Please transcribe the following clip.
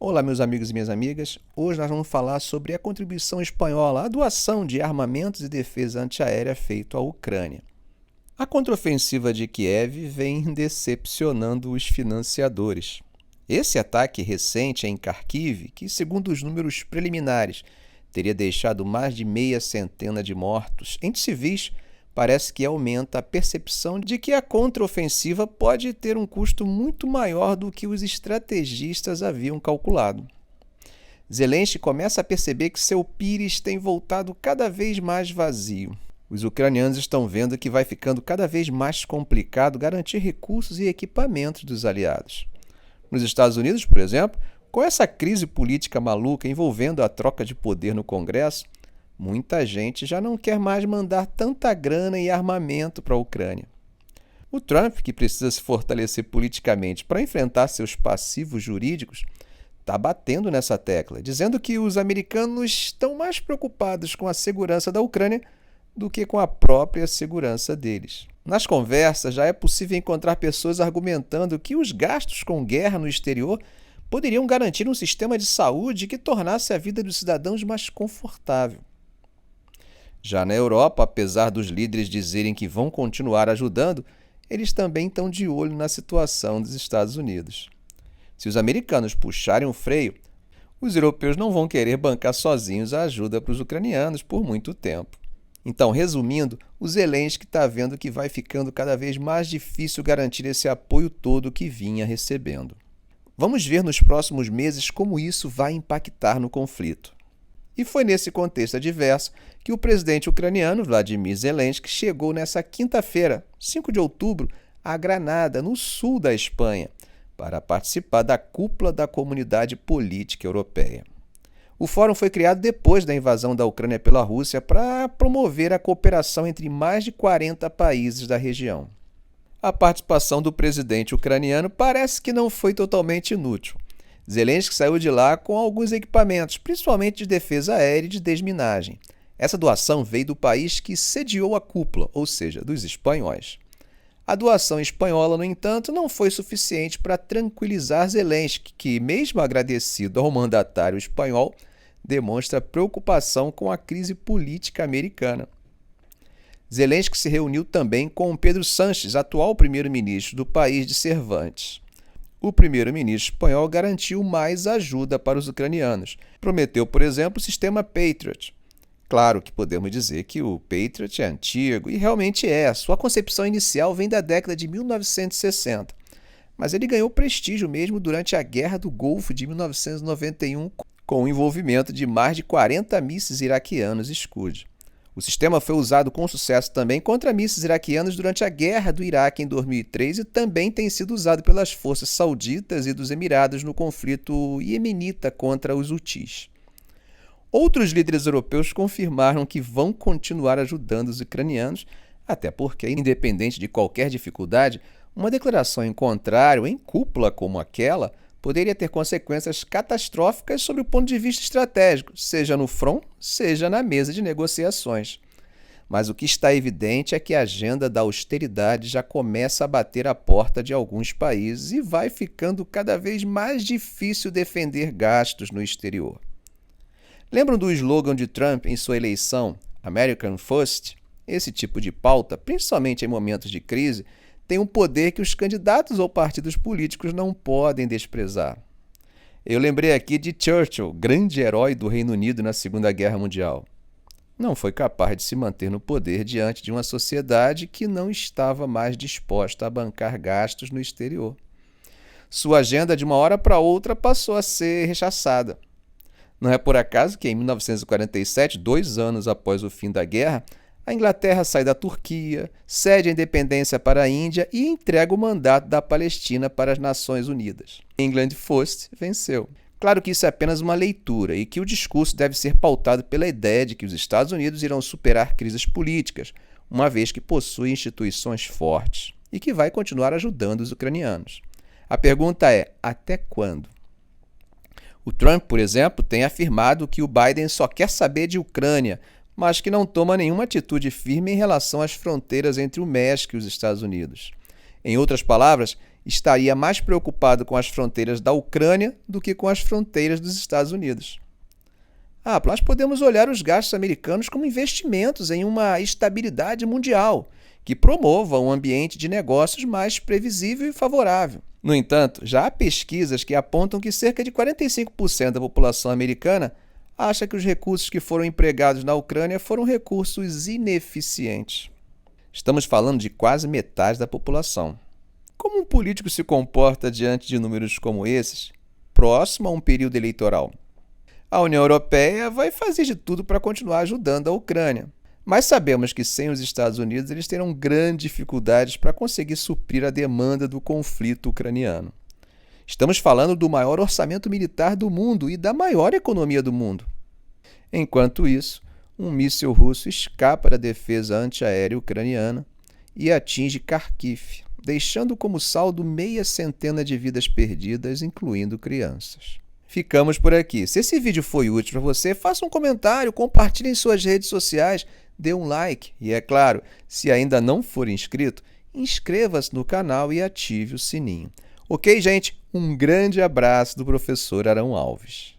Olá, meus amigos e minhas amigas. Hoje nós vamos falar sobre a contribuição espanhola à doação de armamentos e defesa antiaérea feito à Ucrânia. A contraofensiva de Kiev vem decepcionando os financiadores. Esse ataque recente em Kharkiv, que segundo os números preliminares teria deixado mais de meia centena de mortos entre civis, parece que aumenta a percepção de que a contraofensiva pode ter um custo muito maior do que os estrategistas haviam calculado. Zelensky começa a perceber que seu pires tem voltado cada vez mais vazio. Os ucranianos estão vendo que vai ficando cada vez mais complicado garantir recursos e equipamentos dos aliados. Nos Estados Unidos, por exemplo, com essa crise política maluca envolvendo a troca de poder no Congresso, muita gente já não quer mais mandar tanta grana e armamento para a Ucrânia. O Trump, que precisa se fortalecer politicamente para enfrentar seus passivos jurídicos, está batendo nessa tecla, dizendo que os americanos estão mais preocupados com a segurança da Ucrânia do que com a própria segurança deles. Nas conversas, já é possível encontrar pessoas argumentando que os gastos com guerra no exterior poderiam garantir um sistema de saúde que tornasse a vida dos cidadãos mais confortável. Já na Europa, apesar dos líderes dizerem que vão continuar ajudando, eles também estão de olho na situação dos Estados Unidos. Se os americanos puxarem o freio, os europeus não vão querer bancar sozinhos a ajuda para os ucranianos por muito tempo. Então, resumindo, o Zelensky está vendo que vai ficando cada vez mais difícil garantir esse apoio todo que vinha recebendo. Vamos ver nos próximos meses como isso vai impactar no conflito. E foi nesse contexto adverso que o presidente ucraniano Vladimir Zelensky chegou nessa quinta-feira, 5 de outubro, a Granada, no sul da Espanha, para participar da cúpula da Comunidade Política Europeia. O fórum foi criado depois da invasão da Ucrânia pela Rússia para promover a cooperação entre mais de 40 países da região. A participação do presidente ucraniano parece que não foi totalmente inútil. Zelensky saiu de lá com alguns equipamentos, principalmente de defesa aérea e de desminagem. Essa doação veio do país que sediou a cúpula, ou seja, dos espanhóis. A doação espanhola, no entanto, não foi suficiente para tranquilizar Zelensky, que, mesmo agradecido ao mandatário espanhol, demonstra preocupação com a crise política americana. Zelensky se reuniu também com Pedro Sánchez, atual primeiro-ministro do país de Cervantes. O primeiro-ministro espanhol garantiu mais ajuda para os ucranianos. Prometeu, por exemplo, o sistema Patriot. Claro que podemos dizer que o Patriot é antigo, e realmente é. Sua concepção inicial vem da década de 1960. Mas ele ganhou prestígio mesmo durante a Guerra do Golfo de 1991, com o envolvimento de mais de 40 mísseis iraquianos Scud. O sistema foi usado com sucesso também contra mísseis iraquianos durante a Guerra do Iraque em 2003 e também tem sido usado pelas forças sauditas e dos Emirados no conflito iemenita contra os Houthis. Outros líderes europeus confirmaram que vão continuar ajudando os ucranianos, até porque, independente de qualquer dificuldade, uma declaração em contrário, em cúpula como aquela, poderia ter consequências catastróficas sob o ponto de vista estratégico, seja no front, seja na mesa de negociações. Mas o que está evidente é que a agenda da austeridade já começa a bater a porta de alguns países e vai ficando cada vez mais difícil defender gastos no exterior. Lembram do slogan de Trump em sua eleição, American First? Esse tipo de pauta, principalmente em momentos de crise, tem um poder que os candidatos ou partidos políticos não podem desprezar. Eu lembrei aqui de Churchill, grande herói do Reino Unido na Segunda Guerra Mundial. Não foi capaz de se manter no poder diante de uma sociedade que não estava mais disposta a bancar gastos no exterior. Sua agenda, de uma hora para outra, passou a ser rechaçada. Não é por acaso que, em 1947, 2 anos após o fim da guerra, a Inglaterra sai da Turquia, cede a independência para a Índia e entrega o mandato da Palestina para as Nações Unidas. England First venceu. Claro que isso é apenas uma leitura e que o discurso deve ser pautado pela ideia de que os Estados Unidos irão superar crises políticas, uma vez que possui instituições fortes e que vai continuar ajudando os ucranianos. A pergunta é, até quando? O Trump, por exemplo, tem afirmado que o Biden só quer saber de Ucrânia, mas que não toma nenhuma atitude firme em relação às fronteiras entre o México e os Estados Unidos. Em outras palavras, estaria mais preocupado com as fronteiras da Ucrânia do que com as fronteiras dos Estados Unidos. Nós podemos olhar os gastos americanos como investimentos em uma estabilidade mundial, que promova um ambiente de negócios mais previsível e favorável. No entanto, já há pesquisas que apontam que cerca de 45% da população americana acha que os recursos que foram empregados na Ucrânia foram recursos ineficientes. Estamos falando de quase metade da população. Como um político se comporta diante de números como esses, próximo a um período eleitoral? A União Europeia vai fazer de tudo para continuar ajudando a Ucrânia, mas sabemos que sem os Estados Unidos eles terão grandes dificuldades para conseguir suprir a demanda do conflito ucraniano. Estamos falando do maior orçamento militar do mundo e da maior economia do mundo. Enquanto isso, um míssil russo escapa da defesa antiaérea ucraniana e atinge Kharkiv, deixando como saldo meia centena de vidas perdidas, incluindo crianças. Ficamos por aqui. Se esse vídeo foi útil para você, faça um comentário, compartilhe em suas redes sociais, dê um like e, é claro, se ainda não for inscrito, inscreva-se no canal e ative o sininho. Ok, gente? Um grande abraço do professor Arão Alves.